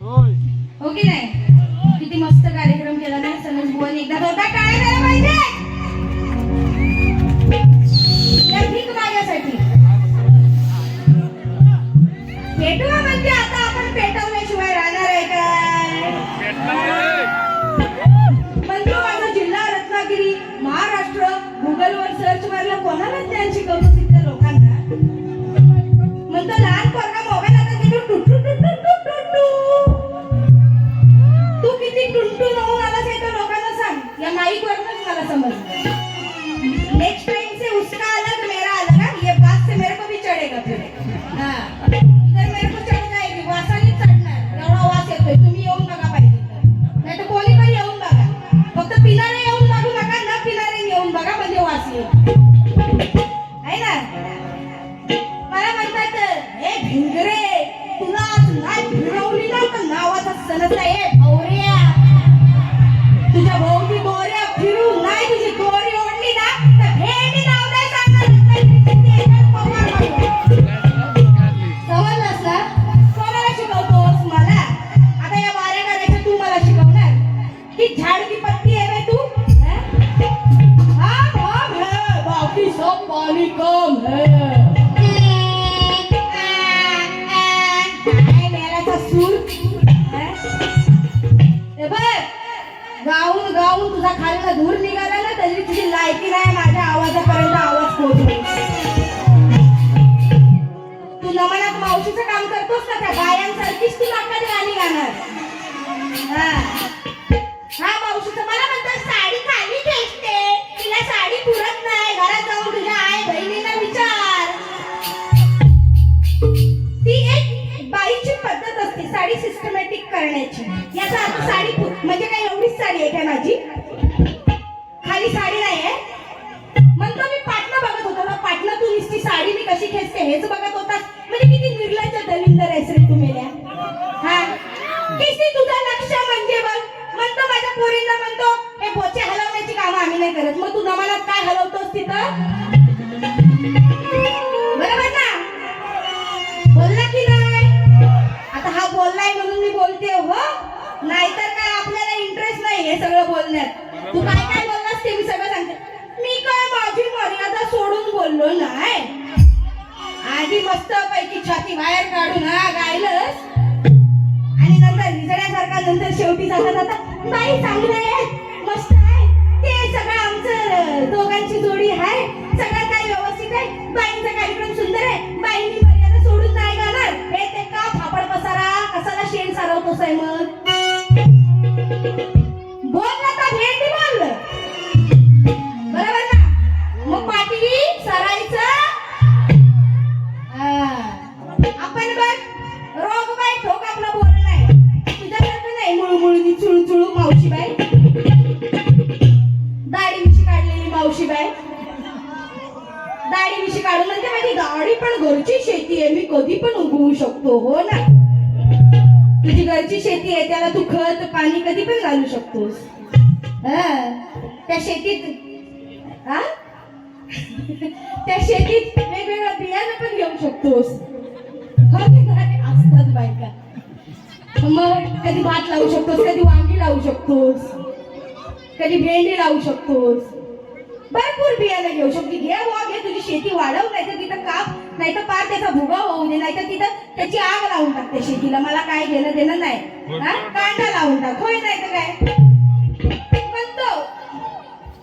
हो की नाही? किती मस्त कार्यक्रम केला नाही सनज बुवानी एकदा होता काय झालं पाहिजे त्या भीक माझ्यासाठी पेटवा म्हणजे आता आपण पेटवल्याशिवाय राहणार आहे काय? म्हणजे माझा जिल्हा रत्नागिरी महाराष्ट्र गुगलवर सर्च मारलं कोणाला ज्ञान शिकवतो तिथल्या लोकांना म्हणतो लहान पोरगा मोबाईल आता घेऊन टुटू टुटू टुटू तू किती टुटू होऊन आलास हे तर लोकांना सांग या माईक वरनच मला समजलं नेक्स्ट टाइम से उसका अलग मेरा अलग ना ये बात से मेरे को भी चढ़ेगा फिर हाँ इधर मेरे को चढ़ जाएगी वासानीच चढणार एवढा वास येतोय तुम्ही येऊन बघा पाहिजे नाही तर कोणी पण येऊन बघा फक्त पिणारे येऊन बघू नका न पिणारे येऊन बघा म्हणजे वास येईल आहे ना मला म्हणतात हे भिंगरे तुला आज नाही फिरवली ना तर नावाचा सनच आहे भवऱ्या तुझ्या भोवती दोऱ्या फिरून नाही तुझी दोरी ओढली ना तर भेंडी नाव नाही सांगणार समजलंस ना कोणाला शिकवतोस मला आता या वाऱ्या करायचं तू मला शिकवणार की झाड की पत्ती आहे तू हाँ कम है बाकी सब पानी कम है गाऊन गाऊन तुझा खालचा धूर निघाला ना तरी तुझी लायकी नाही माझ्या आवाजापर्यंत आवाज पोहोचतो तू नमनात मावशीचं काम करतोस ना त्या बायांसारखीच तू नाकाने गाणी गाणार हा मावशीचं मला म्हणतात साडी खाली खेचते तिला साडी पुरत नाही घरात जाऊन तुझ्या आई बहिणीला विचार ती एक बाईची पद्धत असते साडी सिस्टमॅटिक करण्याची याचा अर्थ साडी म्हणजे काय एवढीच साडी आहे काय माझी खाली साडी नाही आहे म्हणतो मी पाटणं बघत होतो ना पाटणं तू नुसती साडी मी कशी खेचते हेच बघत होता म्हणजे किती निर्लज्ज दलिंदर आहेस रे तू मेल्या हा किती तुझं लक्ष म्हणजे बघ म्हणतो माझ्या पोरींना म्हणतो हे बोचे हलवण्याची कामं आम्ही नाही करत मग तू नमानात काय हलवतोस तिथं बरोबर ना बोलला की नाही आता हा बोललाय म्हणून मी बोलते हो नाहीतर काय आपल्याला इंटरेस्ट नाही हे सगळं बोलण्यात तू काय काय बोललास ते मी सगळं सांगते मी काय माझी मर्यादा सोडून बोललो नाही आधी मस्त पैकी छाती बाहेर काढून हा गायलंस आणि नंतर रिजण्यासारखा नंतर शेवटी जाता जाता बाई चांगलं आहे मस्त आहे ते सगळं आमचं दोघांची जोडी आहे सगळं काय व्यवस्थित आहे बाईंचा कार्यक्रम सुंदर आहे बाईंनी मर्यादा सोडून नाही गाणार हे ते का फापड पसारा कसाला शेण सारवतोस आहे मग बोल ना तर भेंडी बोल बरोबर ना मग पाठी सरायचं आपण बघ रोग बाई ठोक आपला बोल नाही तुझ्यासारखं नाही मुळमुळी चुळचुळू मावशीबाई दाढी मिशी काढलेली मावशीबाई दाढी मिशी काढून म्हणजे माझी दाढी पण घरची शेती आहे मी कधी पण उगवू शकतो हो ना तुझी घरची शेती आहे त्याला तू खत पाणी कधी पण घालू शकतोस त्या शेतीत त्या शेतीत वेगवेगळ्या बियाणं पण घेऊ शकतोस असतात बायका मग कधी भात लावू शकतोस कधी वांगी लावू शकतोस कधी भेंडी लावू शकतोस भरपूर बियाणं घेऊ शकतो घे घे तुझी शेती वाढव नाही तर तिथं काप नाही तर पार त्याचा भुगा होऊ दे नाही तर तिथं त्याची आग लावून टाक त्या शेतीला मला काय घेणं देणं नाही कांदा लावून टाक होय नाही तर काय म्हणतो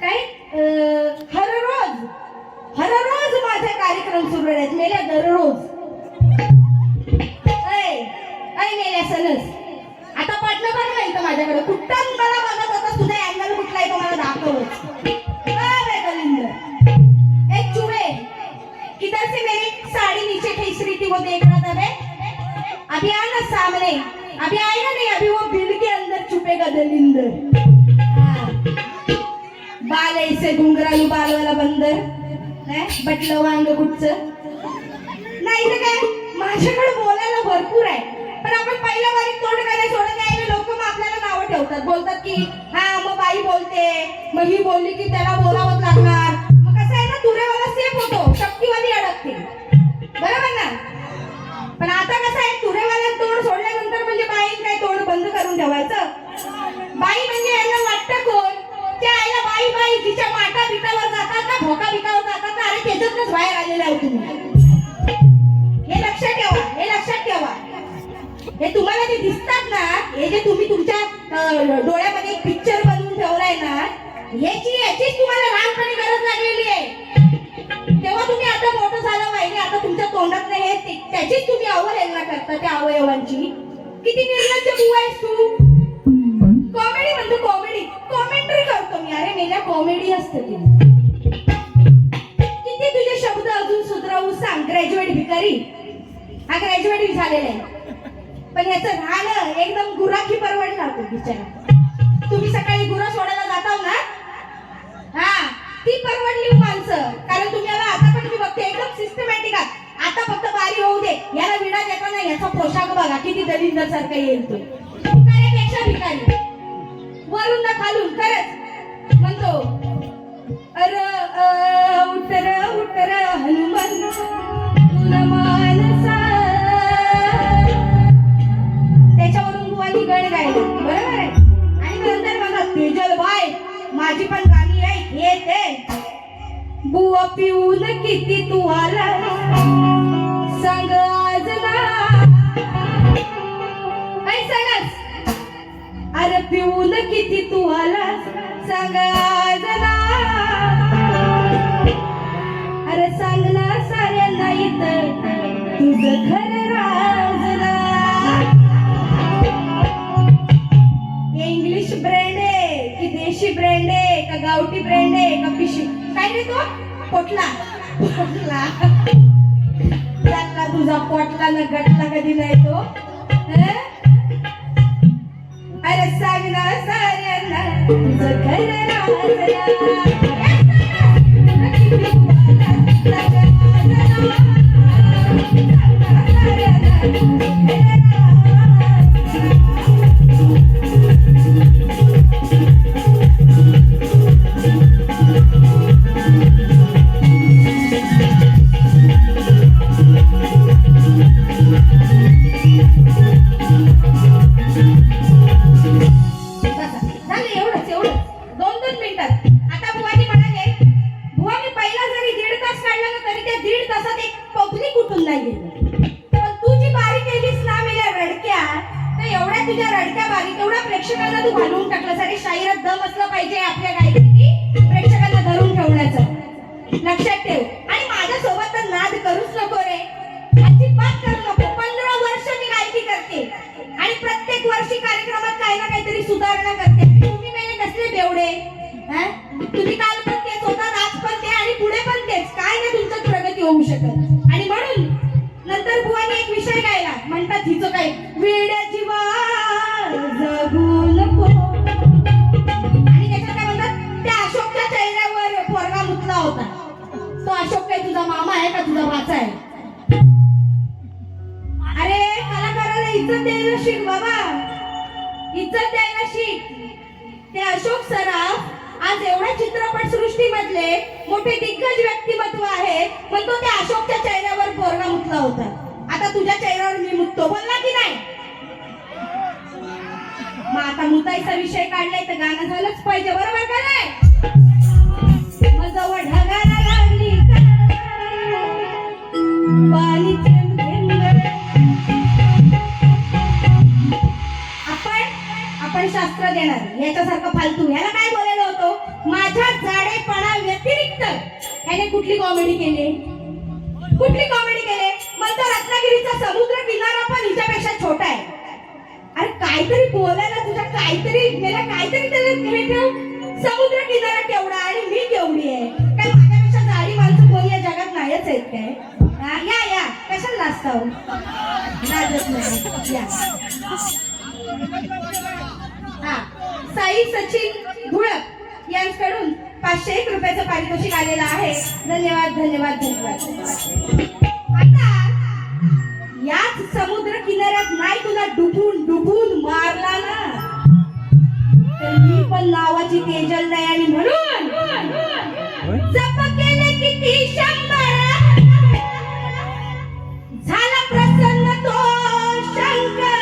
काय हररोज माझे कार्यक्रम सुरू आहेत मेल्या दररोज ऐ मेल्या सनस आता पाटणं बघ नाही तर माझ्याकडे कुठं मला बघत होता तुझा अँगल कुठला आहे तो मला दाखवच एक चूहे किधर से मेरी साड़ी नीचे खींच रही थी वो देख रहा था मैं अभी आना सामने अभी आएगा नहीं अभी वो बिल के अंदर छुपेगा दलिंदर बाल ऐसे घुंघरालू बाल वाला बंदर बटलं वांग कुठचं नाही तर काय माझ्याकडे बोलायला भरपूर आहे पण आपण पहिल्या बारीक तोंड करायला सोडत नाही लोक मग आपल्याला नावं ठेवतात बोलतात की हा मग बाई बोलते मग ही बोलली की त्याला बोलावंच लागणार मग कसं आहे ना तुरेवाला सेफ होतो शक्तीवादी अडकते बरोबर ना पण आता कसं आहे तुरेवाला तोंड सोडल्यानंतर म्हणजे बाईन काय तोंड ठोका बिका होता आता तर अरे त्याच्यातच बाहेर आलेले आहोत तुम्ही. हे लक्षात ठेवा, हे लक्षात ठेवा. हे तुम्हाला जे दिसतात ना, हे जे तुम्ही तुमच्या डोळ्यामध्ये एक पिक्चर बनवून ठेवलाय ना, याचीच तुम्हाला लहानपणी गरज लागलेली आहे. तेव्हा तुम्ही आता मोठं झालं पाहिजे, आता तुमच्या तोंडात नाही हे त्याचीच तुम्ही अवहेलना करता, त्या अवयवांची. किती निर्लज्ज बुवा आहेस तू. कॉमेडी म्हणतो, कॉमेंट्री करतो मी. अरे मेल्या कॉमेडी असते ती. किती तुझे शब्द अजून सुधरवू सांग. ग्रॅज्युएट भिकारी हा ग्रॅज्युएट झालेला आहे, पण याचं राहणं एकदम गुराखी परवडला तो बिचारा. तुम्ही सकाळी गुरं सोडायला जाताव ना, हा ती परवडली माणसं. कारण तुम्हाला आता पण मी बघते एकदम सिस्टमॅटिक आहात. आता फक्त बारी होऊ दे, याला विडा देता नाही, याचा पोशाख बघा किती दलिंदर सारखा येईल तो. भिकाऱ्यापेक्षा भिकारी, वरून ना खालून. खरंच म्हणतो अर उतर उतर हनुमान तुला मानसा. त्याच्यावरून बुवानी गण गायला, बरोबर आहे. आणि नंतर म्हणतात तेजल बाय माझी पण गाणी आहे हे ते. बुवा पिऊन किती तू आला सांग आज ना. काय सांगस. अरे पिऊन किती तू आला सांग आज ना. अरे सांग ना साऱ्यांना इथं तुझं खरं राजला. हे इंग्लिश ब्रँड आहे की देशी ब्रँड आहे का गावठी ब्रँड आहे का पिशवी. काय रे तो पोटला पोटला त्यातला तुझा पोटला न गटला कधी नाही तो. अरे सांग ना साऱ्यांना तुझं खरं राजला. प्रेक्षकांना तू घालून टाकलं. सारी शाहिरात दम असला पाहिजे आपल्या गायकीत प्रेक्षकांना धरून ठेवण्याचं. लक्षात ठेव. आणि माझ्या सोबत तर नाद करूच नको रे, अजिबात करू नको. 15 वर्ष मी गायकी करते आणि प्रत्येक वर्षी कार्यक्रमात काही ना काहीतरी सुधारणा करते. तुम्ही मेले कसले बेवडे. तुम्ही काल पण तेच होतात, आज पण ते आणि पुढे पण तेच. काय नाही तुमचं प्रगती होऊ शकत. आणि म्हणून नंतर बुवाने एक विषय गायला, म्हणतात हिचं काय वेड्याची जगू नको. आणि त्याच्यात काय म्हणतात, त्या अशोकच्या चेहऱ्यावर पोरगा मुतला होता. तो अशोक काय तुझा मामा आहे का तुझा भाचा आहे. अरे कलाकाराला इज्जत द्यायला शिक बाबा, इज्जत द्यायला शिक. ते अशोक सराफ आज एवढ्या चित्रपट सृष्टीमधले मोठे दिग्गज व्यक्तिमत्व आहे, पण तो त्या अशोकच्या चेहऱ्यावर पोरगा मुतला होता. आता तुझ्या चेहऱ्यावर मी मुततो बोलला की नाही. मग आता मुताईचा विषय काढलाय तर गाणं झालंच पाहिजे, बरोबर का नाही. मग जवळ ढगाला लागली पाणी थेंब थेंब. आपण शास्त्र देणार याच्यासारखं फालतू. ह्याला काय बोलायला होतो, माझ्या जाडेपणा व्यतिरिक्त ह्याने कुठली कॉमेडी केली, कुठली कॉमेडी केली. म्हणतो रत्नागिरीचा समुद्र किनारा पण हिच्यापेक्षा छोटा आहे. अरे काहीतरी बोलायला तुझ्या काहीतरी मेला, काहीतरी त्याला हे ठेव. समुद्र किनारा केवढा आणि मी केवढी आहे. काय माझ्यापेक्षा जाडी माणसं कोणी या जगात नाहीच आहेत काय. या या कशाला लाजताव, लाजत नाही या. हा साई सचिन धुळक यांच्याकडून 501 रुपयाचं पारितोषिक आलेलं आहे. धन्यवाद धन्यवाद धन्यवाद. आता याच समुद्र किनाऱ्यात नाही तुला डुबून डुबून मारला ना तर मी पण नावाची तेजल नाही. आणि म्हणून जप केले किती 100 झाला प्रसन्न तो शंकर.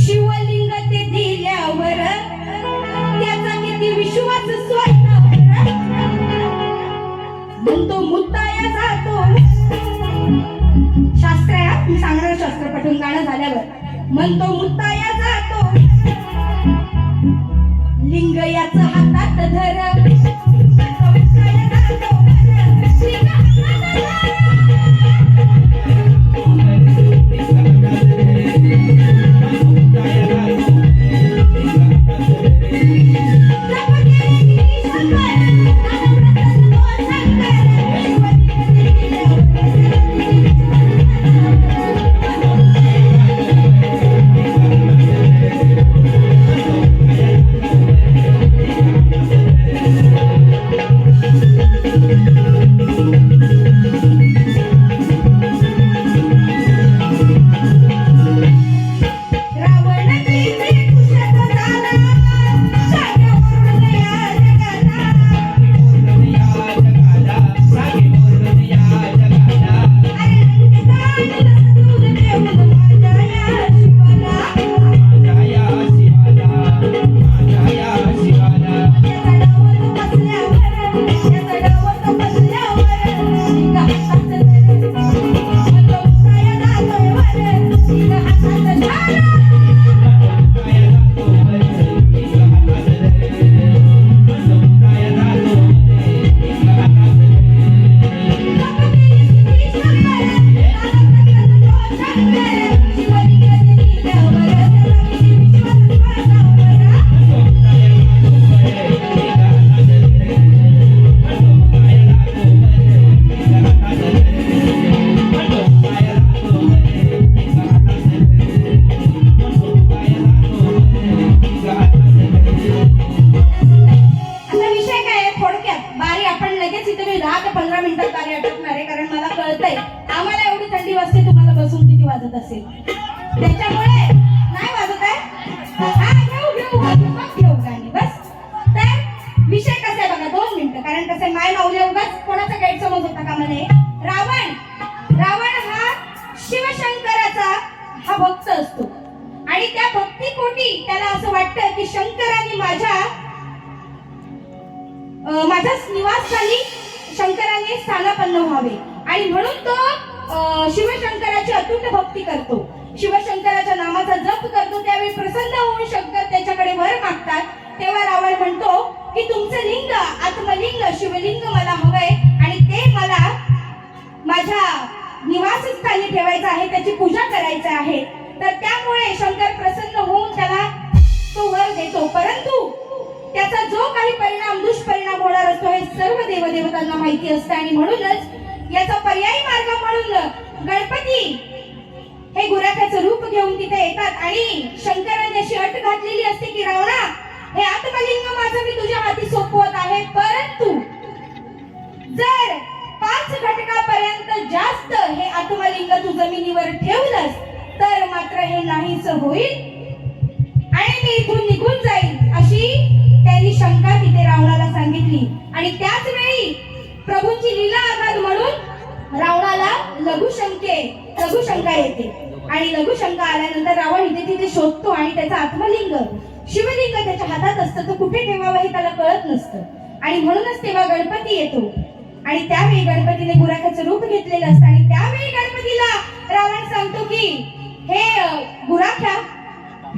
शिवलिंग ते दिल्यावर त्याचा किती विश्वास स्वतः नाट्यशास्त्र पठून गाणं झाल्यावर म्हणतो मुत्ताया जातो लिंग याच हातात धर मुत्ताया जातो लिंग त्याच्यामुळे नाही वाजत आहे हा घेऊ गाणी बस. तर विषय कसा आहे बघा 2 मिनिटं कारण कसं आहे माय माऊली उगाच कोणाचा गैरसमज होता का म्हणे. रावण हा शिवशंकराचा हा भक्त असतो आणि त्या भक्तीपोटी त्याला असं वाटतं की शंकराने माझ्या निवासस्थानी शंकराने स्थानापन्न व्हावे आणि म्हणून तो शिवशंकराची अतूट भक्ती करतो. शिवशंकराच्या नामाचा जप करतो. त्यावेळी प्रसन्न होऊन शंकर त्याच्याकडे वर मागतात. तेव्हा रावण म्हणतो की तुमचं लिंग आत्मलिंग शिवलिंग मला हवंय आणि ते मला माझ्या निवासस्थानी ठेवायचं आहे, त्याची पूजा करायची आहे. तर त्यामुळे शंकर प्रसन्न होऊन त्याला तो वर देतो. परंतु त्याचा जो काही परिणाम दुष्परिणाम होणार असतो हे सर्व देवदेवतांना माहिती असतं आणि म्हणूनच याचा पर्यायी मार्ग म्हणून गणपती हे गुराख्याचं रूप घेऊन तिथे येतात आणि शंकराने अशी अट घातलेली असते की रावणा हे आत्मलिंग माझं मी तुझ्या हाती सोपवत आहे, परंतु जर 5 घटकापर्यंत जास्त हे आत्मलिंग तू जमिनीवर ठेवलंस तर मात्र हे नाहीच होईल आणि मी इथून निघून जाईल अशी त्यांनी शंका तिथे रावणाला सांगितली. आणि त्याच वेळी प्रभूंची लीला आघात म्हणून रावणाला लघुशंका येते आणि लघुशंका आल्यानंतर रावण इथे तिथे शोधतो आणि त्याचा आत्मलिंग शिवलिंग त्याच्या हातात असतं. तो कुठे ठेवावं हे त्याला कळत नसतं आणि म्हणूनच तेव्हा गणपती येतो आणि त्यावेळी गणपतीने गुराख्याचं रूप घेतलेलं असतं आणि त्यावेळी गणपतीला रावण सांगतो की हे गुराख्या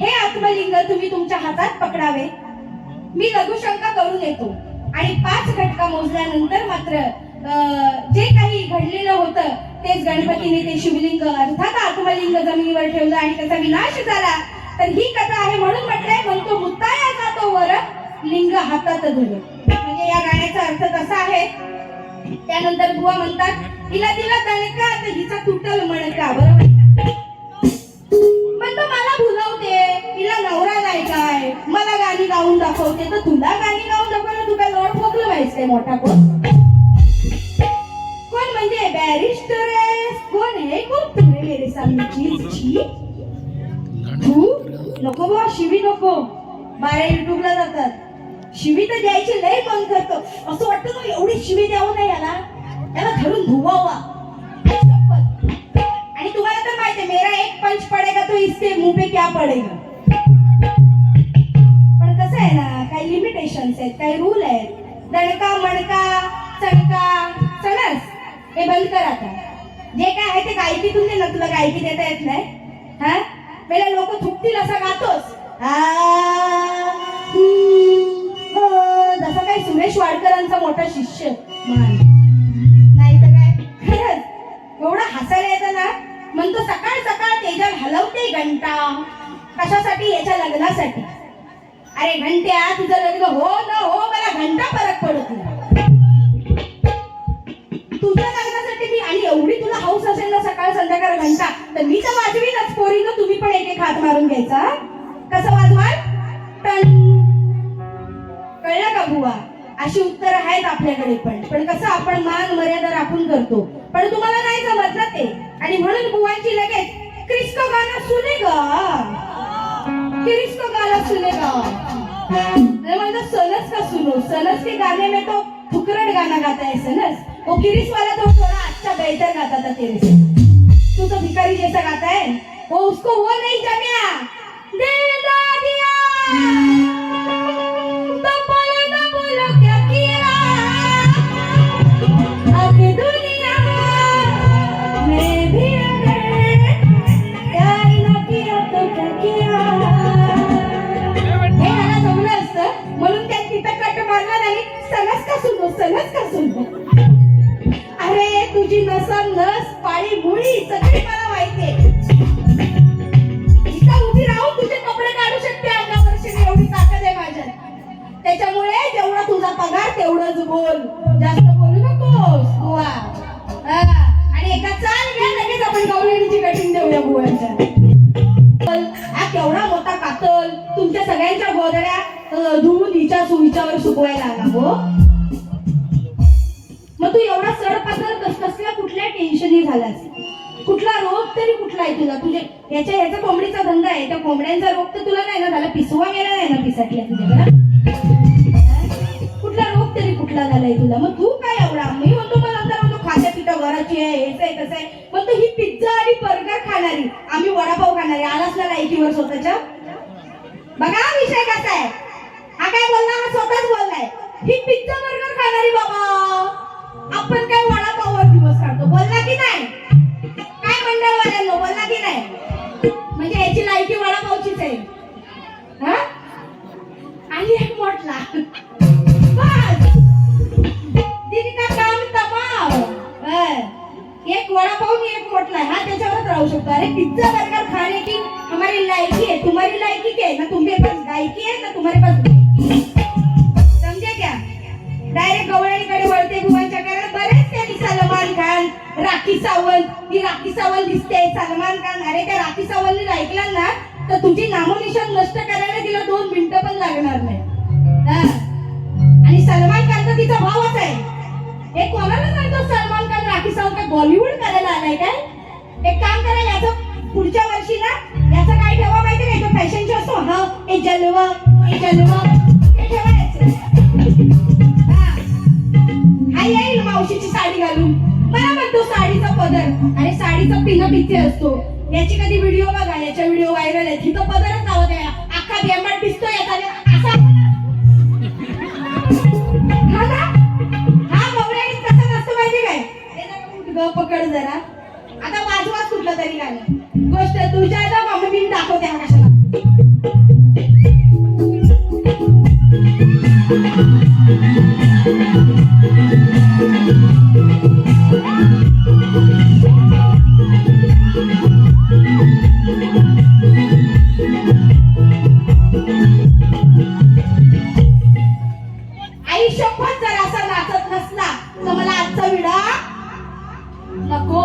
हे आत्मलिंग तुम्ही तुमच्या हातात पकडावे. मी लघुशंका करून येतो आणि 5 घटका मोजल्यानंतर मात्र जे काही घडलेलं होतं तेच गणपतीने ते शिवलिंग अर्थात आत्मलिंग जमिनीवर ठेवलं आणि त्याचा विनाश झाला. तर ही कथा आहे म्हणून म्हटलंय म्हणतो मुत्ताया जातो वर लिंग हातात धरून. म्हणजे या गाण्याचा अर्थ तसा आहे. त्यानंतर बुवा म्हणतात हिला दिला दणका तर हिचा तुटल मणका. बरोबर म्हणतो मला भुलवते हिला नवरा नाही काय मला गाणी गाऊन दाखवते तर तुला गाणी गाऊन दाखवलं तू काय लोट फोकलं व्हायचंय मोठा कोण म्हणजे बॅरिस्टर कोण आहे कोण तुम्ही मेरे सामने चीज तू नको बाबा शिवी नको. बारा युट्यूबला जातात शिवी तर द्यायची लय बंद करतो. असं वाटतं ना एवढी शिवी द्यावं नाही याला धरून धुवावा. आणि तुम्हाला तर माहितीये मेरा एक पंच पडेगा तो इसके मुंह पे क्या पडेगा. पण कसं आहे ना काही लिमिटेशन्स आहेत काही रूल आहेत. दणका मणका चणका चणस हे बंद कर आता. जे काय आहे ते गायकीतून दे ना, तुला गायकी देता येत नाही. हा पहिला लोक थुकतील असं गातोस. जसं काही सुरेश वाडकरांचा मोठा शिष्य नाही तर काय. खरंच एवढं हसायला येतं ना. म्हणतो सकाळ सकाळ तेजल हलवते घंटा. कशासाठी? याच्या लग्नासाठी. अरे घंट्या, तुझं लग्न हो न हो मला घंटा फरक पडत नाही. तुझ्या लग्नासाठी मी, आणि एवढी तुला हौस असेल ना सकाळ संध्याकाळ घंटा, तर मी तर वाजवीनच. पोरीनं तुम्ही पण एक एक हात मारून घ्यायचा. कसं वाजवाल? टन. कळलं का बुवा? अशी उत्तरं आहेत आपल्याकडे. पण कसं आपण मान मर्यादा राखून करतो. पण तुम्हाला नाही जमत ना ते. आणि म्हणून बुवांची लगेच क्रिस्को गाना सुनेगा, क्रिस्को गाना सुनेगा. मतलब सनस का सुनो, सनस के गाने में तो फुकरट गाना गाता है सनस. वो किरिस वाला तो थोड़ा अच्छा बेहतर गाता था तेरे से. तू तो भिखारी जैसा गाता है. वो उसको वो नहीं जमिया. दिला दिया तो बोलो ना बोलो क्या किया. आगे दुनिया में भी अगर प्यार न किया तो क्या किया. हे मला जमलं असतं म्हणून त्या तिथं कट मारला नाही. सनस का सुनो, सनस का सुनो. अरे तुझी नसन नस पाळी मुळी सगळी मला माहितीये. इथं उभी राहून तुझे कपडे काढू शकते अंगावरची. एवढी ताकद आहे माझ्यात. त्याच्यामुळे जेवढा तुझा पगार तेवढंच बोल, जास्त बोलू नकोस बुवा. आणि एका चाल घ्या, लगेच आपण गवळणीची कटिंग देऊया बुवांच्या. हा केवढा मोठा कातल तुमच्या सगळ्यांच्या गोधड्या धुवून हिच्यावर सुकवायला आला हो. मग तू एवढा सडपातळ कसल्या कुठल्या टेन्शनही झालास. कुठला रोग तरी कुठला आहे तुला? तुझे ह्याचा कोंबडीचा धंदा आहे. त्या कोंबड्यांचा रोग तर तुला नाही ना झाला? पिसवा गेला नाही ना पिसाटल्या तुझ्याकडे? कुठला रोग तरी कुठला झालाय तुला? मग तू काय एवढा? मी म्हणतो मग नंतर म्हणतो खात्या पिता घराची आहे, हेच आहे कसं आहे. मग तू ही पिझ्झा आणि बर्गर खाणारी, आम्ही वडापाव खाणारी, आलास ना लायकीवर स्वतःच्या. बघा विषय कसा आहे. हा काय बोलला? हा स्वतःच बोललाय. ही पिझ्झा बर्गर खाणारी बाबा, आपण काय वडापाववर दिवस काढतो. बोलला की नाही? काय मंडळवाल्यांनो, बोलला की नाही? म्हणजे याची लायकी वडापावचीच आहे. हा आणि एक मोठला दिन का काम तमाम. एक वडापाव आणि एक मोठला है. हा त्याच्यावरच राहू शकतो. अरे पिझ्झा बर्गर खाने की हमारी लायकी है, तुम्हारी लायकी क्या है? ना तुम्हारे पास गायकी है ना तुम्हारे पास गायकी. समझे क्या? डायरेक्ट गवळणीकडे वळते बुवांच्या. कारण बरेच त्यांनी सलमान खान, राखी सावंत, ही राखी सावंत दिसते, सलमान खान. अरे त्या राखी सावंतने ऐकलं ना तर तुझी नामोनिशान नष्ट करायला तिला 2 मिनिटं पण लागणार नाही. आणि सलमान खान तर तिचा भावच आहे. हे कोणाला सांगतो सलमान खान राखी सावंत काय बॉलिवूड करायला आलाय काय? एक काम करा, याचं पुढच्या वर्षी ना याचं काय ठेवा माहिती नाही? तो फॅशन शो असतो. हा ए जलवा, ए जलवा, हे ठेवायचं. हा येईल मावशीची साडी घालून. मला म्हणतो साडीचा पदर. अरे साडीचा पिना पिथे असतो. याची कधी व्हिडिओ बघा, याच्या व्हिडिओ व्हायरल आहे. तिथं पदरच लावत आहे. अख्खा बेंबट दिसतो याचा असा. हा ना, हा गवळणी कसं नसतं माहिती काय? हे पकड जरा. आता वाजवाच कुठलं तरी गाणं. गोष्ट तुझ्या मम्मी दाखवते हा कशाला. आयुष्यभर जर असा नाचत नसला तर मला आजचा विडा नको.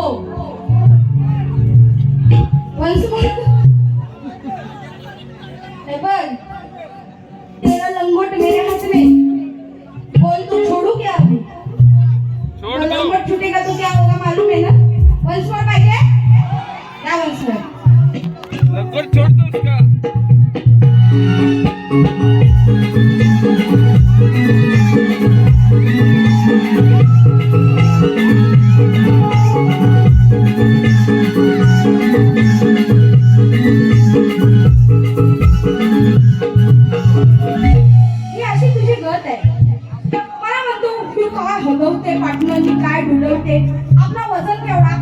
बघ तेरा लंगोट मेरे हाथ में, बोल तू छोड़ू क्या अभी? छोड़ दो. लंगोट छूटेगा तो क्या होगा मालूम है ना? वंस मोर पाहिजे क्या? वंस मोर लंगोट छोड़ दो उसका. काय हलवते पाटणाची, काय डुलवते. आपला वजन केवढा?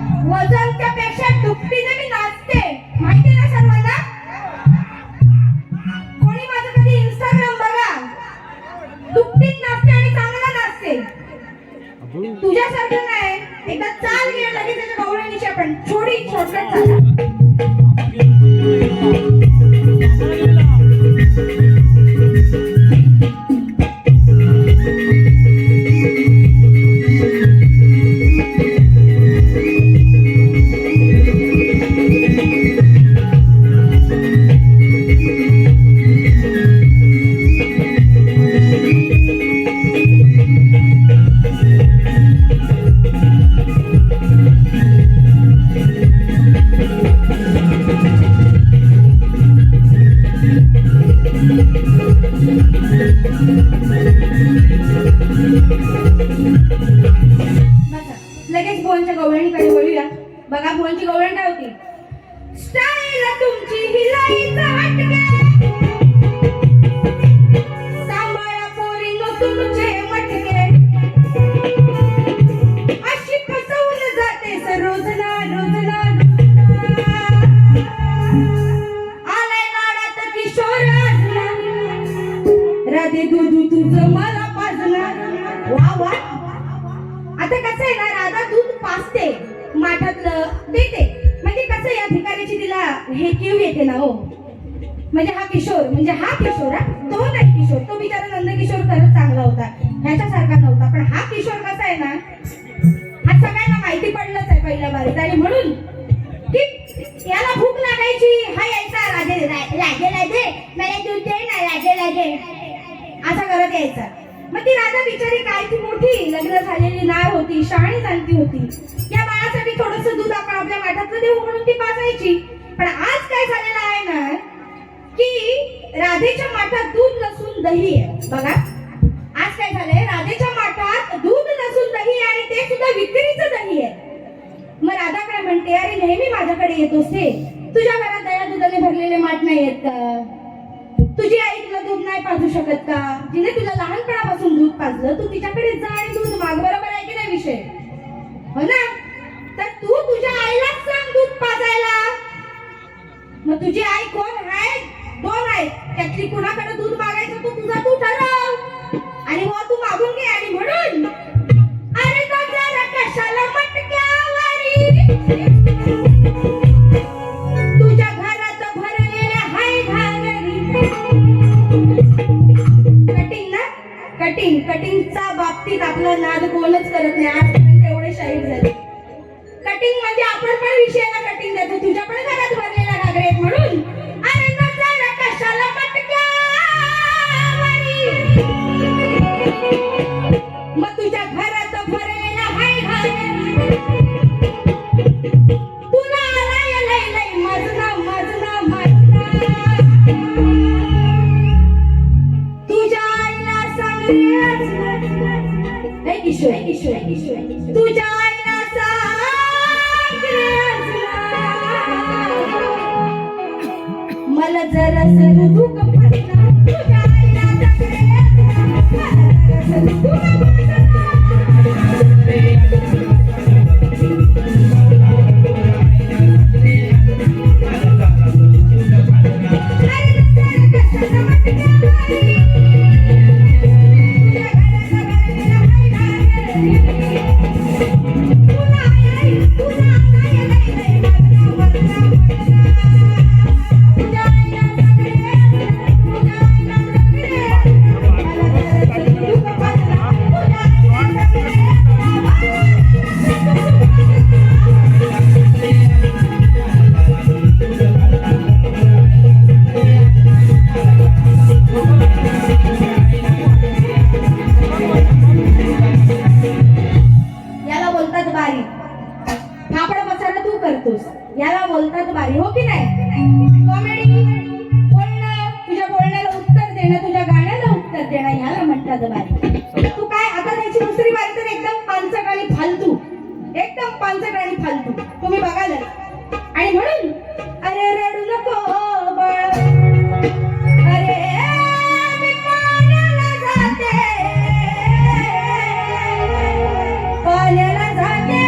बघा फोनची गवळण काय होती. स्टाईल तुमची हिलाईचा हटके, सांभाळा पोरींनो तुमचे मटके, अशी फसवून जातेस रोजना रोजना. आलाय नाडात किशोर आजला, राधे दूध तुझं मला पाजणार. वा वा. आता कसं आहे ना, राधा दूध पाजते माठातलं देते, म्हणजे कसं या भिकारीची तिला हे किव येते ना हो. म्हणजे हा किशोर, म्हणजे हा किशोर, तो नाही किशोर. तो बिचारा नंदकिशोर खरंच चांगला होता, ह्याच्यासारखा नव्हता. पण हा किशोर कसा आहे ना, हा सगळ्यांना माहिती पडलंच आहे पहिल्या बारीत. आणि म्हणून की याला भूक लागायची, हा यायचा राधे लागे लागे मला दूध दे ना लागे लागे असा करत यायचा. मग ती राधा बिचारी काय, ती मोठी लग्न झालेली नार होती, शहाणी जाणती होती. या बाळासाठी थोडस दूध आपण आपल्या माठातलं देऊ म्हणून ती पाजायची. पण आज काय झालेलं आहे ना, की राधेच्या माठात दूध नसून दही आहे. बघा आज काय झालंय, राधेच्या माठात दूध नसून दही आहे, आणि ते सुद्धा विक्रीचं दही आहे. मग राधा काय म्हणते, अरे नेहमी माझ्याकडे येतोस हे, तुझ्या घरात दया दुधाने भरलेले माठ नाही आहेत का? तुझी आई तुला दूध नाही पाजू शकत का? जिने तुला लहानपणापासून दूध पाजलं, तू तिच्याकडे जा आणि दूध माग. बरोबर आहे की नाही विषय, हो ना? तर तू तुझ्या आईलाच सांग दूध पाजायला. मग तुझी आई कोण आहे? दोन आहेत, त्यातली कुणाकडे दूध मागायचं तो तुझा तू ठरव, आणि हो तू मागून घे. आणि म्हणून अरे जरा कशाला मटक्यावारी, तुझ्या घरात भरलेल्या हाय घागरी. कटिंग ना, कटिंग कटिंगचा बाबतीत आपला नाद कोणच करत नाही. आज एवढे शाहीर झाले. कटिंग म्हणजे आपण पण विषयाला कटिंग देतो, तुझ्या पण घरात भरलेल्या घागरे आहेत. म्हणून अरे जरा कशाला मटक्यावारी, मग तुझ्या घरात भरलेला हाय घागरी, तुला आलाय लय लय मजना मजना मजना. तुझ्या आईला सांग रे किशोर किशोर किशोर, तुझ्या आईला सांग रे मला जरास दूध पाजला. तुझ्या आईला सांग रे मला जरास दूध पाजला. याला बोलतात बारी, हो की नाही? कॉमेडी बोलणं, तुझ्या बोलण्याला उत्तर देणं, तुझ्या गाण्याला उत्तर देणं, याला म्हणतात बारी. तू काय आता त्याची दुसरी बारी तर एकदम पानसट आणि फालतू, एकदम पानसट आणि फालतू तुम्ही बघाल. आणि म्हणून अरे रडू नको बाळ, अरे मी पाण्याला जाते, पाण्याला जाते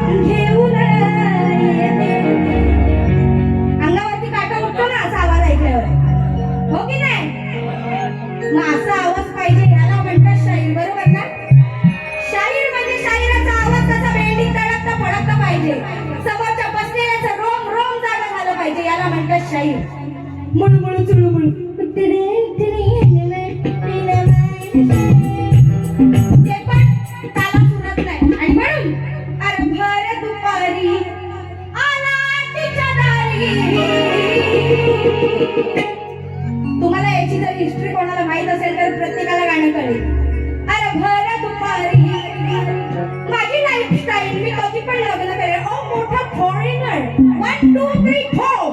घेऊन येते. अंगावरती काटा उठतो ना असा आवाज ऐकल्यावर, हो की नाही? मग असा आवाज पाहिजे, याला म्हणतात शाहीर. बरोबर ना? शाहीर म्हणजे शाहिराचा आवाज कसा वेल्डिंग तडकता फडकता पाहिजे, समोरच्या बसलेल्याचं रोम रोम जागा झालं पाहिजे, याला म्हणतात शाहीर. मुळमुळू चुळमुळू ते पण ताला सुरत नाही. आणि म्हणून अरे भर दुपारी आला तिच्या दारी. तुम्हाला याची जर हिस्ट्री कोणाला माहित असेल तर प्रत्येकाला गाणं कळेल. अरे भर दुपारी माझी लाईफस्टाईल, मी कधी पण लग्न करेल. ओ मोठा फॉरेनर, 1 2 3 4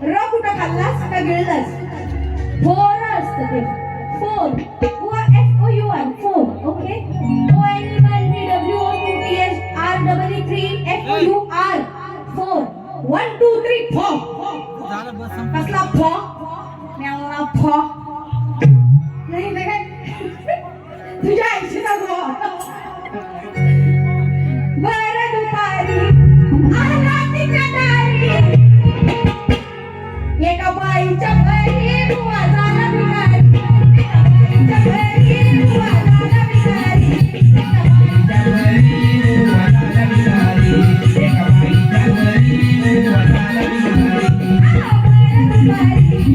र कुठं खाल्लास का गिळलास? फोर असतं ते, four. FOUR 4. Okay, ONE 1 DWO कुत्री फो. कसला फो? म्यावला फो. नाही नाही तुझ्या आईशीचा गो. बरं दुपारी आला तिच्या दारी, एका बाईच्या घरी बुवा झाला भिकारी. एका बाईच्या घरी बुवा झाला भिकारी. एका बाईच्या घरी बुवा झाला भिकारी. एका बाईच्या घरी बुवा झाला भिकारी.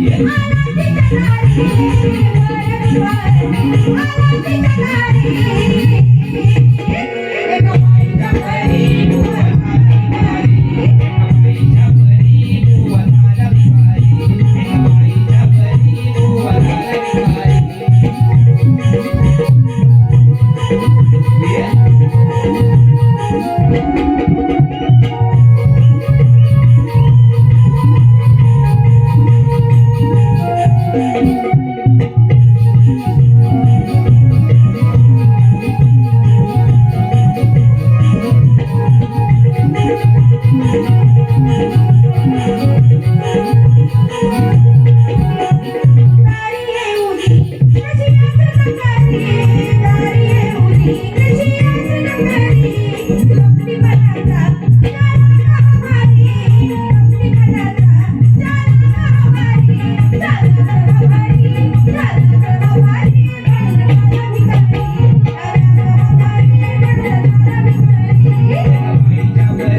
आला तिच्या दारी, बरं दुपारी आला तिच्या दारी. एका बाईच्या घरी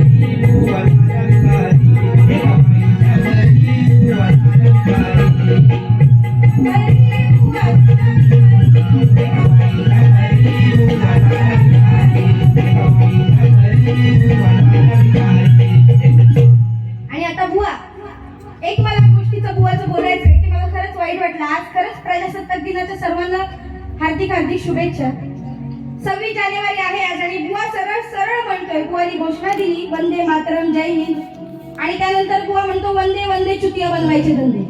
बुवा झाला भिकारी. एका बाईच्या घरी बुवा झाला भिकारी. एका बाईच्या घरी बुवा झाला भिकारी. आणि आता बुवा, एक मला गोष्टीचं बुवाचं बोलायचंय की मला खरंच वाईट वाटलं. आज खरंच प्रजासत्ताक दिनाच्या सर्वांना हार्दिक हार्दिक शुभेच्छा. 26 जानेवारी आहे आज आणि बुवा सरळ सरळ म्हणतोय, बुवानी घोषणा दिली वंदे मातरम जय हिंद, आणि त्यानंतर बुवा म्हणतो वंदे वंदे चुतिया बनवायचे धंदे.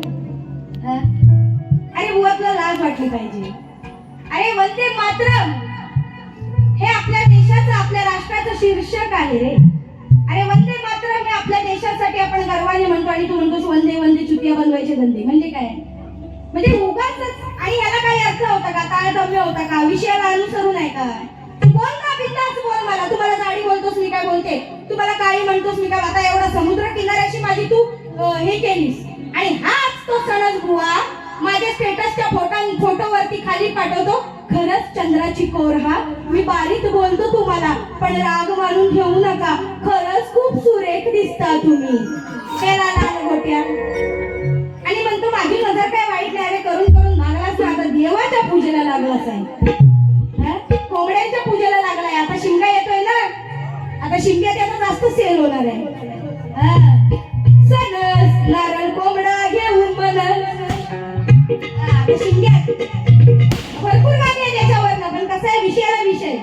अरे बुवा तुला लाज वाटली पाहिजे. अरे वंदे मातरम हे आपल्या देशाचं आपल्या राष्ट्राचं शीर्षक आहे रे. अरे वंदे मातरम हे आपल्या देशासाठी आपण गर्वाने म्हणतो आणि तू म्हणतोस वंदे वंदे चुतिया बनवायचे धंदे. म्हणजे काय? म्हणजे उगाचच. आणि ह्याला काही अर्थ होता का? ताळतम्य होता का? विषयाला अनुसरून आहे का? तू बोल ना, बिंदास बोल. मला तू मला साडी बोलतोस, मी काय बोलते? तू मला काळी म्हणतोस, मी काय? आता एवढा समुद्र किनाऱ्याशी माझी तू हे केलीस. आणि हाच तो सणच बुवा माझ्या स्टेटसच्या फोटोवरती खाली पाठवतो. खरंच चंद्राची कोर हा. मी बारीक बोलतो तुम्हाला, पण राग मानून घेऊ नका. खरंच खूप सुरेख दिसता तुम्ही. त्याला लाल गोट्या. आणि म्हणतो माझी नजर काय वाईट नाही रे, करून करून लागलाच ना. आता देवाच्या पूजेला लागलाच आहे, कोंबड्यांच्या पूजेला लागलाय. आता शिमगा येतोय ना, आता शिमग्यात याचा जास्त सेल होणार आहे. सणस नारळ कोंबडा घेऊन मनस. शिमग्यात भरपूर गाणी आहे त्याच्यावर, पण कसा आहे विषयाला विषय.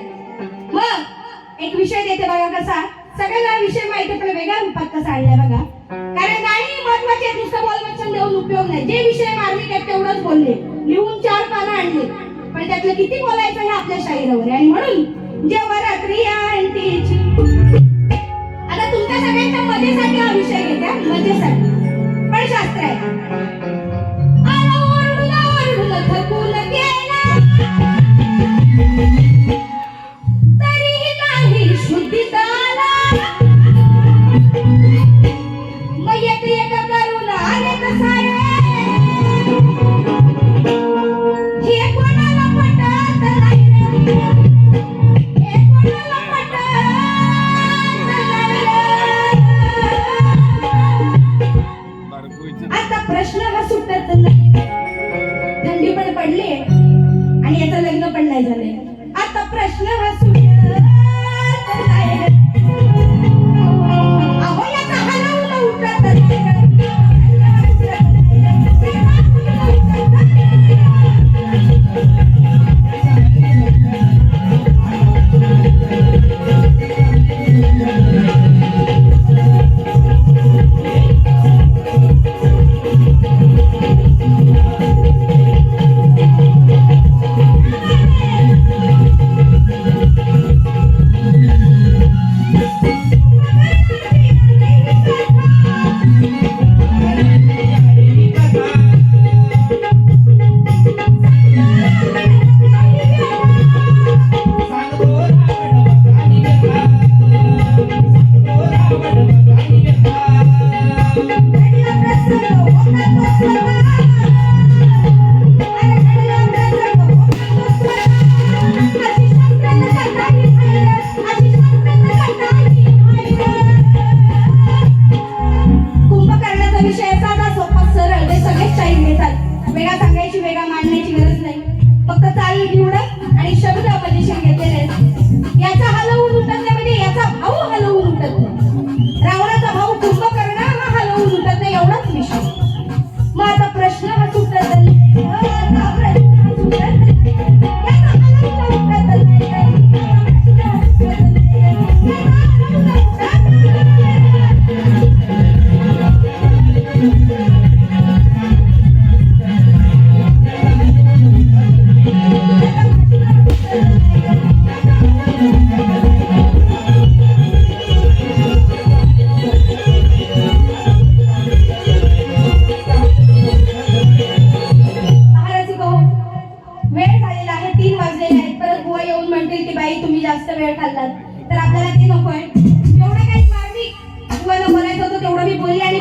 मग एक विषय देते बघा कसा. सगळ्यांना विषय माहिती पण वेगळ्या रूपात कसा आणलाय बघा. कारण गाणी महत्वाची आहेत, नुसतं बोलवचन देऊन उपयोग नाही. जे विषय मार्मिक आहेत तेवढंच बोलले, लिहून 4 पानं आणले, पण त्यातलं किती बोलायचं हे आपल्या शाहिरावर आहे. आणि म्हणून जवरात्री आंटीची. आता तुमच्या सगळ्यांच्या मजेसाठी हा विषय घेत्या, मजेसाठी, पण शास्त्र आहे. थकून गेला तरीही नाही शुद्धीत आला. मग एक करून आले सारे. हे कोणाला पटत नाही रे, हे कोणाला पटत नाही रे.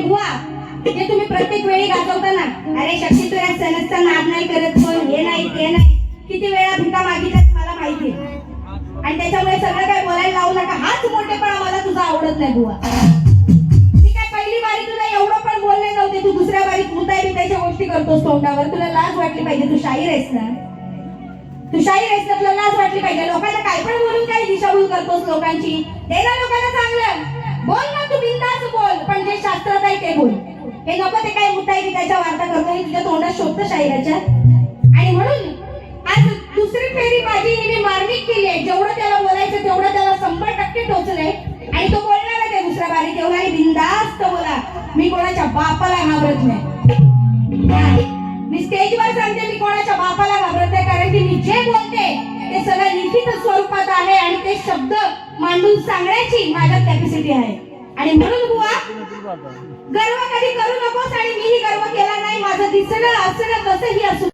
बुवा जे तुम्ही प्रत्येक वेळी गाजवता ना, अरे शक्ती तुला सणसचा नाद नाही करत, पण हे नाही ते नाही, किती वेळा भिका मागितल्यात मला माहिती आहे. आणि त्याच्यामुळे सगळं काय बोलायला लावू नका. हाच मोठेपणा मला तुझा आवडत नाही बुवा. ती काय पहिली बारी तुला एवढं पण बोलले नव्हते, तू दुसऱ्या बारीत मुताय बितायच्या गोष्टी करतोस तोंडावर. तुला लाज वाटली पाहिजे, तू शाहीर आहेस ना, तू शाहीर आहेस ना, तुला लाज वाटली पाहिजे. लोकांना काय पण बोलून काय दिशाभूल करतोस लोकांची. दे ना लोकांना चांगलं बोल ना, तू बिनधास्त बोल, पण जे शास्त्रात आहे ते बोल. हे नको ते काय मुताय बितायच्या वार्ता करतो, हे तुझ्या तोंडात शोभतं शाहिराच्या. आणि म्हणून आज दुसरी फेरी माझी मी मार्मिक केली आहे. जेवढं त्याला बोलायचं तेवढं त्याला 100% टोचलंय. आणि तो बोलणार आहे दुसऱ्या बारी तेवढा, आणि बिनधास्त बोला. मी कोणाच्या बापाला घाबरत नाही. मी स्टेजवर सांगते, मी कोणाच्या बापाला घाबरत नाही, कारण की मी जे बोलते ते सगळं लिखित स्वरूपात आहे आणि ते शब्द मांडून सांगण्याची माझ्यात कॅपॅसिटी आहे. आणि म्हणून बुवा गर्व कधी करू नकोस, आणि मीही गर्व केला नाही. माझं दिसणं असणं कसंही असू